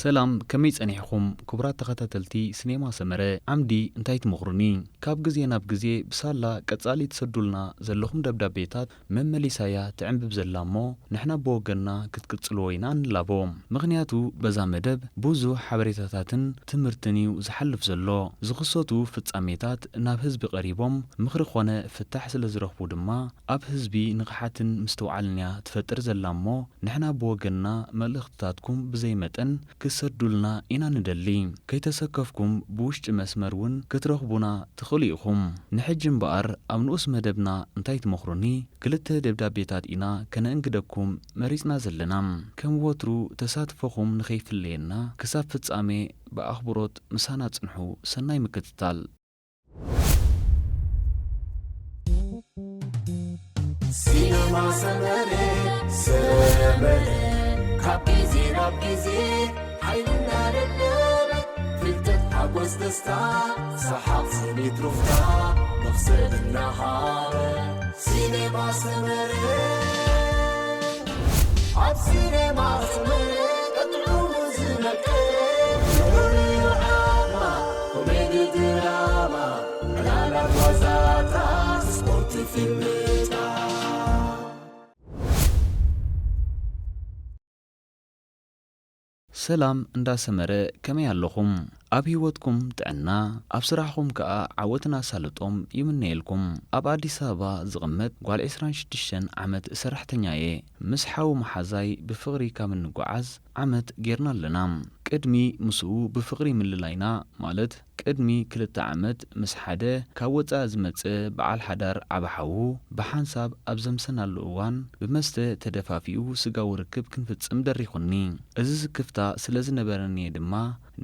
ሰላም ከመይ ጸኒሕኩም ክቡራት ተኸታተልቲ ሲኔማ ሰመረ ዓምዲ እንታይ ትመኽሩኒ ካብ ግዜ ናብ ግዜ ብሳላ ቀጻሊ ትሰዱልና ዘለኹም ደብዳቤታት መመሊሳያ ትዕንብብ ዘላ እሞ ንሕና ብወገንና ክትቅጽልዎ ኢና ንላቦ ምኽንያቱ በዛ መደብ ብዙሕ ሓበሬታታትን ትምህርትን እዩ ዝሓልፍ ዘሎ ዝኽሰቱ ፍጻሜታት ናብ ህዝቢ ቀሪቦም ምኽሪ ኾነ ፍታሕ ስለ ዝረኽቡ ድማ ኣብ ህዝቢ ንቕሓትን ምስተውዓልንያ ትፈጥር ዘላ እሞ ንሕና ብወገንና መልእኽትታትኩም ብዘይ መጠን ክሰዱልና ኢና ንደሊ ከይተሰከፍኩም ብውሽጢ መስመር እውን ክትረኽቡና ትኽእሉ ኢኹም ንሕጂ እምበኣር ኣብ ንኡስ መደብና እንታይ ትመኽሩኒ ክልተ ደብዳቤታት ኢና ከነእንግደኩም መሪፅና ዘለና ከም ወትሩ ተሳትፎኹም ንኸይፍለየና ክሳብ ፍጻሜ ብኣኽብሮት ምሳና ጽንሑ ሰናይ ምክትታል ሲኔማ ሰመረ ካብ ጊዜ ናብ ጊዜ ዓይንና ደለበ ፍልጠት ሓጐስ ደስታ ሰሓቕ ስኒት ሩፍታ መኽሰብ እናሃበ ሲኔማ ሰመረ ኣብ ሲኔማ ሰመረ ቅጥዑሙ ዝነቀ ርዩ ዓማ ኮሜዲ ድራማ ዕላላት ዋዛታ ስፖርት ፊልምታ ሰላም እንዳሰመረ ከመይ ኣለኹም ኣብ ህይወትኩም ጥዕና ኣብ ስራሕኩም ከኣ ዓወትና ሳልጦም ይምነየልኩም ኣብ አዲስ አበባ ዝቕመጥ ጓል 26 ዓመት ሰራሕተኛ እየ ምስ ሓው መሓዛይ ብፍቕሪ ካብ እንጓዓዝ ዓመት ጌርና ኣለና ቅድሚ ምስኡ ብፍቕሪ ምልላይና ማለት ቅድሚ 2 ዓመት ምስ ሓደ ካብ ወፃእ ዝመጽእ በዓል ሓዳር ዓባሓዉ ብሓንሳብ ኣብ ዘምሰናሉ እዋን ብመስተ ተደፋፊኡ ስጋዊ ርክብ ክንፍጽም ደሪኹኒ እዚ ዝክፍታ ስለ ዝነበረኒ ድማ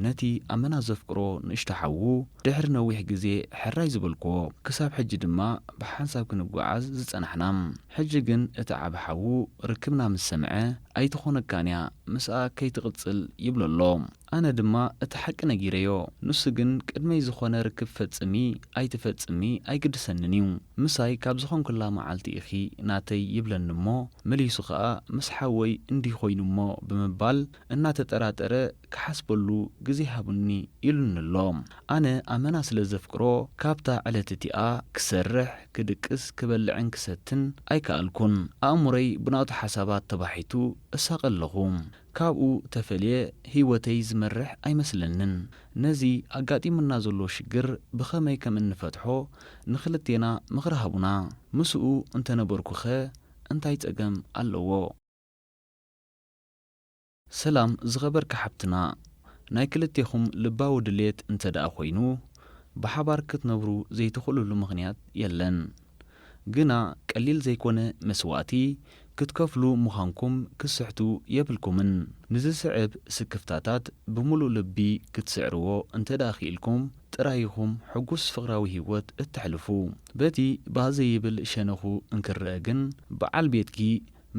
ነቲ ኣመና ዘፍቅሮ ንእሽተሓዉ ድሕሪ ነዊሕ ግዜ ሕራይ ዝበልክዎ ክሳብ ሕጂ ድማ ብሓንሳብ ክንጓዓዝ ዝጸናሕና ሕጂ ግን እቲ ዓባሓዉ ርክብና ምስ ሰምዐ ኣይትኾነካንያ ምስኣ ከይትቕጽል ይብለሎ ኣነ ድማ እቲ ሓቂ ነጊረዮ ንሱ ግን ቅድመይ ዝኾነ ርክብ ፈጽሚ ኣይትፈጽሚ ኣይግድሰንን እዩ ምሳይ ካብ ዝኾንኩላ መዓልቲ ኢኺ ናተይ ይብለኒ እሞ መሊሱ ኸኣ ምስ ሓወይ እንዲህ ኾይኑ እሞ ብምባል እናተጠራጠረ ክሓስበሉ ግዜ ሃቡኒ ኢሉንሎ ኣነ ኣመና ስለ ዘፍቅሮ ካብታ ዕለት እቲኣ ክሰርሕ ክድቅስ ክበልዕን ክሰትን ኣይከኣልኩን ኣእሙረይ ብናቱ ሓሳባት ተባሒቱ እሳቐለኹ ካብኡ ተፈልየ ህይወተይ ዝመርሕ ኣይመስለንን ነዚ ኣጋጢሙና ዘሎ ሽግር ብኸመይ ከም እንፈትሖ ንኽልቴና ምኽሪ ሃቡና ምስኡ እንተነበርኩኸ እንታይ ጸገም ኣለዎ ሰላም ዝኸበርካ ሓብትና ናይ ክልቴኹም ልባዊ ድሌት እንተደኣ ኾይኑ ብሓባር ክትነብሩ ዘይትኽእሉሉ ምኽንያት የለን ግና ቀሊል ዘይኮነ መስዋእቲ ክትከፍሉ ምዃንኩም ክስሕቱ የብልኩምን ንዝስዕብ ስክፍታታት ብምሉእ ልቢ ክትስዕርዎ እንተዳኺኢልኩም ጥራይኹም ሕጉስ ፍቕራዊ ህይወት እትሕልፉ በቲ ባዘይብል ሸነኹ እንክርአ ግን በዓል ቤትኪ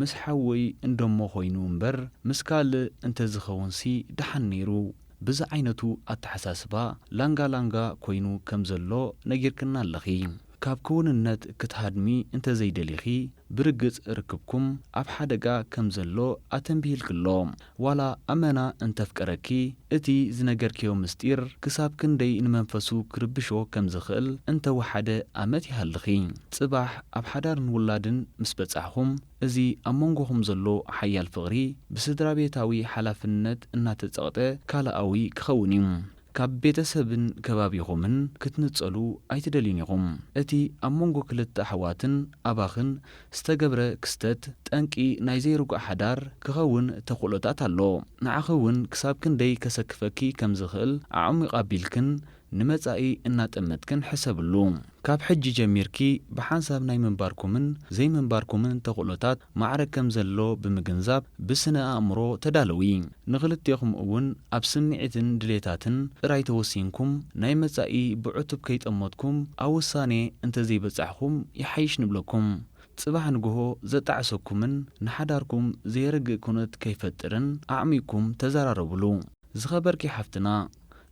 ምስ ሓወይ እንደሞ ኾይኑ እምበር ምስ ካልእ እንተዝኸውንሲ ድሓን ነይሩ ብዛ ዓይነቱ ኣተሓሳስባ ላንጋ ኮይኑ ከም ዘሎ ነጊርክና ኣለኺ ካብ ክውንነት ክትሃድሚ እንተዘይደሊኺ ብርግጽ ርክብኩም ኣብ ሓደጋ ከም ዘሎ ኣተንቢልክሎ ዋላ ኣመና እንተፍቀረኪ እቲ ዝነገርክዮ ምስጢር ክሳብ ክንደይ ንመንፈሱ ክርብሾ ከም ዝኽእል እንተወሓደ ኣመት ይሃልኺ ጽባሕ ኣብ ሓዳር ንውላድን ምስ በጻሕኹም እዚ ኣብ መንጎኹም ዘሎ ሓያል ፍቕሪ ብስድራ ቤታዊ ሓላፍነት እናተጸቕጠ ካልኣዊ ክኸውን እዩ ካብ ቤተሰብን ከባቢኹምን ክትንጸሉ ኣይትደልዩን ኢኹም እቲ ኣብ መንጎ ክልተ ኣሕዋትን ኣባኽን ዝተገብረ ክስተት ጠንቂ ናይ ዘይርጓዕ ሓዳር ክኸውን ተኽእሎታት ኣሎ ንዓኺ እውን ክሳብ ክንደይ ከሰክፈኪ ከም ዝኽእል ኣዕሚቕ ኣቢልክን ንመጻኢ እናጠመትክን ሕሰብሉ ካብ ሕጂ ጀሚርኪ ብሓንሳብ ናይ ምንባርኩምን ዘይምንባርኩምን ተኽእሎታት ማዕረግ ከም ዘሎ ብምግንዛብ ብስነ ኣእምሮ ተዳለዊ ንኽልቴኹም እውን ኣብ ስምዒትን ድሌታትን ጥራይ ተወሲንኩም ናይ መጻኢ ብዕቱብ ከይጠመትኩም ኣብ ውሳኔ እንተዘይበጻሕኩም ይሓይሽ ንብለኩም ጽባሕ ንግሆ ዘጣዕሰኩምን ንሓዳርኩም ዘይርግእ ኩነት ከይፈጥርን ኣዕሚኩም ተዘራረብሉ ዝኸበርኪ ሓፍትና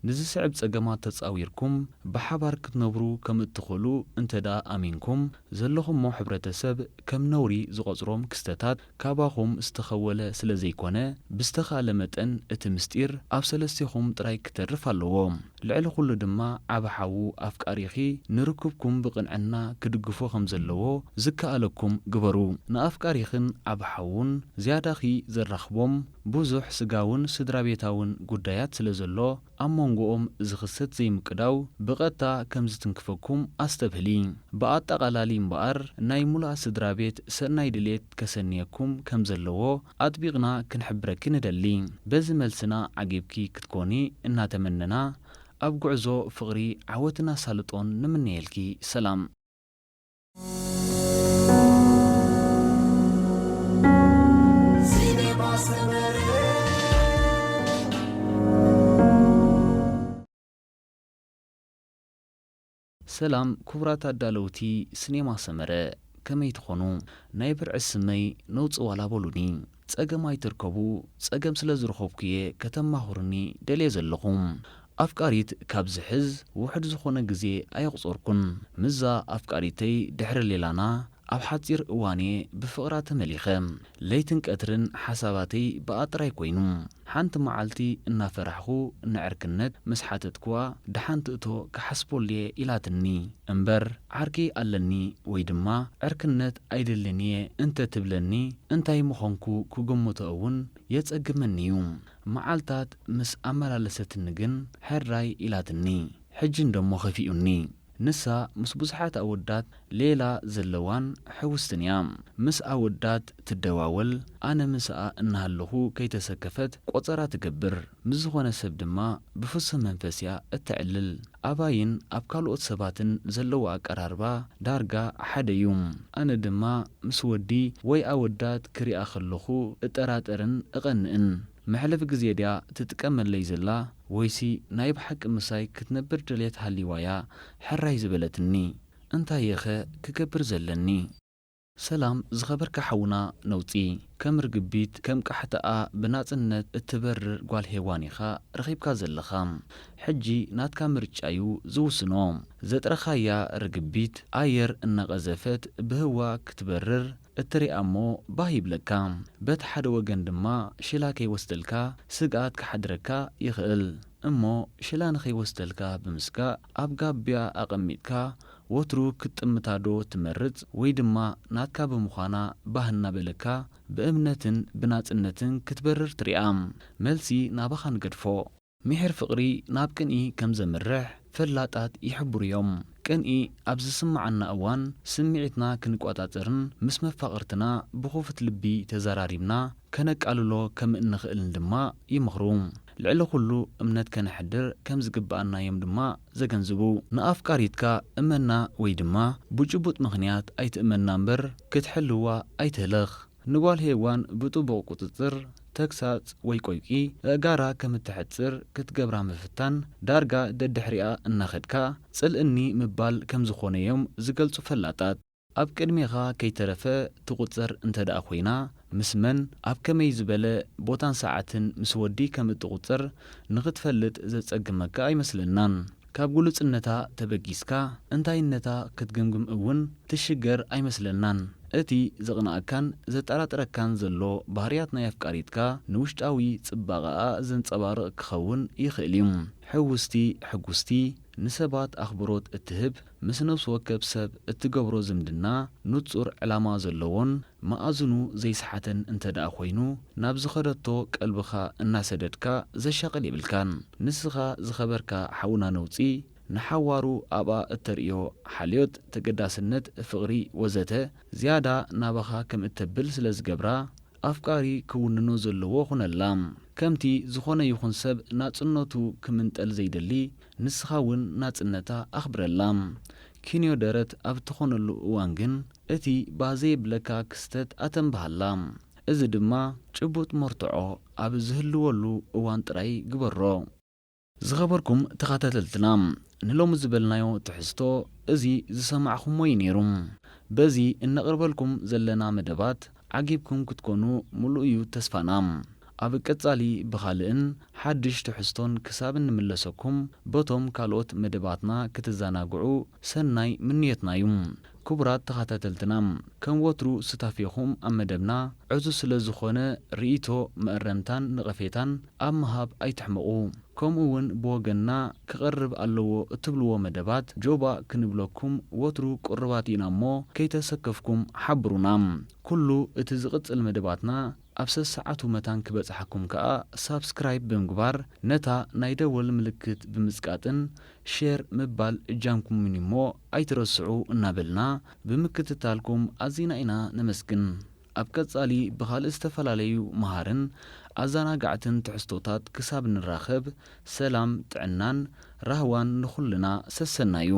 ንዝስዕብ ጸገማት ተጻዊርኩም ብሓባር ክትነብሩ ከም እትኽእሉ እንተዳ ኣሚንኩም ዘለኹምሞ ሕብረተሰብ ከም ነውሪ ዝቖጽሮም ክስተታት ካባኹም ዝተኸወለ ስለ ዘይኮነ ብዝተኻለ መጠን እቲ ምስጢር ኣብ ሰለስቲኹም ጥራይ ክተርፍ ኣለዎ። ልዕሊ ኩሉ ድማ ዓብ ሓዉ ኣፍቃሪኺ ንርክብኩም ብቕንዕና ክድግፎ ከም ዘለዎ ዝከኣለኩም ግበሩ። ንኣፍቃሪኽን ዓብ ሓውን ዝያዳኺ ዘራኽቦም ብዙሕ ስጋውን ስድራ ቤታውን ጉዳያት ስለ ዘሎ ኣብ መንጎኦም ዝኽሰት ዘይምቅዳው ብቐጥታ ከም ዝትንክፈኩም ኣስተብህሊ። ብኣጠቓላሊ እምበኣር ናይ ሙሉእ ስድራ ቤት ሰናይ ድሌት ከሰንየኩም ከም ዘለዎ ኣጥቢቕና ክንሕብረኪ ንደሊ። በዚ መልስና ዓጊብኪ ክትኮኒ እናተመነና ኣብ ጉዕዞ ፍቕሪ ዓወትና ሳልጦን ንምንየልኪ ሰላም። ሰላም ክቡራት ኣዳለውቲ ሲኔማ ሰመረ ከመይ ትኾኑ? ናይ ብርዒ ስመይ ነውፅ ዋላ በሉኒ። ጸገም ኣይትርከቡ ጸገም ስለ ዝረኸብኩየ ከተማኽሩኒ ደልየ ዘለኹም። ኣፍቃሪት ካብ ዝሕዝ ውሕድ ዝኾነ ግዜ ኣየቝጾርኩን። ምዛ ኣፍቃሪተይ ድሕሪ ሌላና ኣብ ሓጺር እዋኔ ብፍቕራ ተመሊኸ ለይትን ቀትርን ሓሳባተይ ብኣጥራይ ኮይኑ ሓንቲ መዓልቲ እናፈራሕኹ ንዕርክነት ምስ ሓተትክዋ ድሓንቲ እቶ ክሓስቦልየ ኢላትኒ እምበር ዓርኪ ኣለኒ ወይ ድማ ዕርክነት ኣይደልንየ እንተ ትብለኒ እንታይ ምኾንኩ ክግምቶ እውን የጸግመኒ እዩ። መዓልታት ምስ ኣመላለሰትኒ ግን ሕራይ ኢላትኒ ሕጂ እንደሞ ኸፊኡኒ። ንሳ ምስ ብዙሓት ኣወዳት ሌላ ዘለዋን ሕውስትን እያ። ምስ ኣወዳት ትደዋወል ኣነ ምስኣ እናሃለኹ ከይተሰከፈት ቆጸራ ትገብር። ምስ ዝኾነ ሰብ ድማ ብፍጹም መንፈስ እያ እትዕልል። ኣባይን ኣብ ካልኦት ሰባትን ዘለዎ ኣቀራርባ ዳርጋ ሓደ እዩ። ኣነ ድማ ምስ ወዲ ወይ ኣወዳት ክሪኣ ከለኹ እጠራጠርን እቐንእን። መሕለፊ ግዜ ድያ ትጥቀመለይ ዘላ ወይሲ ናይ ብሓቂ ምሳይ ክትነብር ድሌት ሃሊዋያ ሕራይ ዝበለትኒ እንታይ የኸ ክገብር ዘለኒ? ሰላም ዝኸበርካ ሓውና ነውፂ ከም ርግቢት ከም ቃሕተኣ ብናጽነት እትበርር ጓል ሄዋን ኢኻ ረኺብካ ዘለኻ። ሕጂ ናትካ ምርጫ እዩ ዝውስኖ። ዘጥረኻያ ርግቢት ኣየር እናቐዘፈት ብህዋ ክትበርር እትሪኣ እሞ ባህ ይብለካ። በቲ ሓደ ወገን ድማ ሽላ ከይወስደልካ ስግኣት ክሓድረካ ይኽእል እሞ ሽላ ንኸይወስደልካ ብምስጋእ ኣብ ጋብያ ኣቐሚጥካ ወትሩ ክትጥምታዶ ትመርጽ ወይ ድማ ናትካ ብምዃና ባህ እናበለካ ብእምነትን ብናጽነትን ክትበርር ትሪኣ። መልሲ ናባኻ ንገድፎ። ምሕር ፍቕሪ ናብ ቅንኢ ከም ዘምርሕ ፈላጣት ይሕብሩ እዮም። ቅንኢ ኣብ ዝስማዓና እዋን ስምዒትና ክንቋጻጽርን ምስ መፋቕርትና ብኹፍት ልቢ ተዘራሪብና ከነቃልሎ ከም እንኽእልን ድማ ይምኽሩ። ልዕሊ ኩሉ እምነት ከነሕድር ከም ዝግብኣና እዮም ድማ ዘገንዝቡ። ንኣፍቃሪትካ እመና ወይ ድማ ብጭቡጥ ምኽንያት ኣይትእመና እምበር ክትሕልዋ ኣይትህለኽ። ንጓል ሄዋን ብጥቡቕ ቁጽጽር ተግሳጽ ወይ ቆይቂ እጋራ ከም እትሕጽር ክትገብራ ምፍታን ዳርጋ ደድሕሪኣ እናኸድካ ጽልእኒ ምባል ከም ዝኾነ እዮም ዝገልጹ ፈላጣት። ኣብ ቅድሜኻ ከይተረፈ ትቝጸር እንተ ደኣ ኾይና ምስ መን ኣብ ከመይ ዝበለ ቦታን ሰዓትን ምስ ወዲ ከም እትቝጸር ንኽትፈልጥ ዘጸግመካ ኣይመስለናን። ካብ ጉልጽነታ ተበጊስካ እንታይነታ ክትግምግም እውን ትሽገር ኣይመስለናን። እቲ ዘቕናእካን ዘጠራጥረካን ዘሎ ባህርያት ናይ ኣፍቃሪትካ ንውሽጣዊ ጽባቐኣ ዘንጸባርቕ ክኸውን ይኽእል እዩ። ሕውስቲ ሕጉስቲ ንሰባት ኣኽብሮት እትህብ ምስ ነፍሲ ወከፍ ሰብ እትገብሮ ዝምድና ንጹር ዕላማ ዘለዎን መኣዝኑ ዘይሰሓተን እንተ ደኣ ኾይኑ ናብ ዝኸደቶ ቀልብኻ እናሰደድካ ዘሻቕል የብልካን። ንስኻ ዝኸበርካ ሓውና ነውፂ ንሓዋሩ ኣብኣ እተርእዮ ሓልዮት ተገዳስነት ፍቕሪ ወዘተ ዝያዳ ናባኻ ከም እተብል ስለ ዝገብራ ኣፍቃሪ ክውንኖ ዘለዎ ኹነላ። ከምቲ ዝኾነ ይኹን ሰብ ናጽነቱ ክምንጠል ዘይደሊ ንስኻ እውን ናጽነታ ኣኽብረላ። ኪንዮ ደረት ኣብ እትኾነሉ እዋን ግን እቲ ባዘየብለካ ክስተት ኣተንብሃላ። እዚ ድማ ጭቡጥ መርትዖ ኣብ ዝህልወሉ እዋን ጥራይ ግበሮ። ዝኸበርኩም ተኸታተልትና ንሎሚ ዝበልናዮ ትሕዝቶ እዚ ዝሰማዕኹሞ እዩ ነይሩ። በዚ እነቕርበልኩም ዘለና መደባት ዓጊብኩም ክትኮኑ ሙሉእ እዩ ተስፋና። ኣብ ቀጻሊ ብኻልእን ሓድሽ ትሕዝቶን ክሳብ እንምለሰኩም በቶም ካልኦት መደባትና ክትዘናግዑ ሰናይ ምንየትና እዩ። ክቡራት ተኸታተልትና ከም ወትሩ ስታፊኹም ኣብ መደብና ዕዙዝ ስለ ዝኾነ ርእይቶ መእረምታን ንቐፌታን ኣብ ምሃብ ኣይትሕመቑ። ከምኡ እውን ብወገንና ክቐርብ ኣለዎ እትብልዎ መደባት ጆባ ክንብለኩም ወትሩ ቁርባት ኢና እሞ ከይተሰከፍኩም ሓብሩና። ኩሉ እቲ ዝቕጽል መደባትና ኣብ ሰዓቱ መታን ክበጽሐኩም ከኣ ሳብስክራይብ ብምግባር ነታ ናይ ደወል ምልክት ብምጽቃጥን ሼር ምባል እጃምኩምን እሞ ኣይትረስዑ እናበልና ብምክትታልኩም ኣዚና ኢና ነመስግን። ኣብ ቀጻሊ ብኻልእ ዝተፈላለዩ መሃርን ኣዘናጋዕትን ትሕዝቶታት ክሳብ ንራኸብ ሰላም ጥዕናን ራህዋን ንኹልና ሰሰናዩ።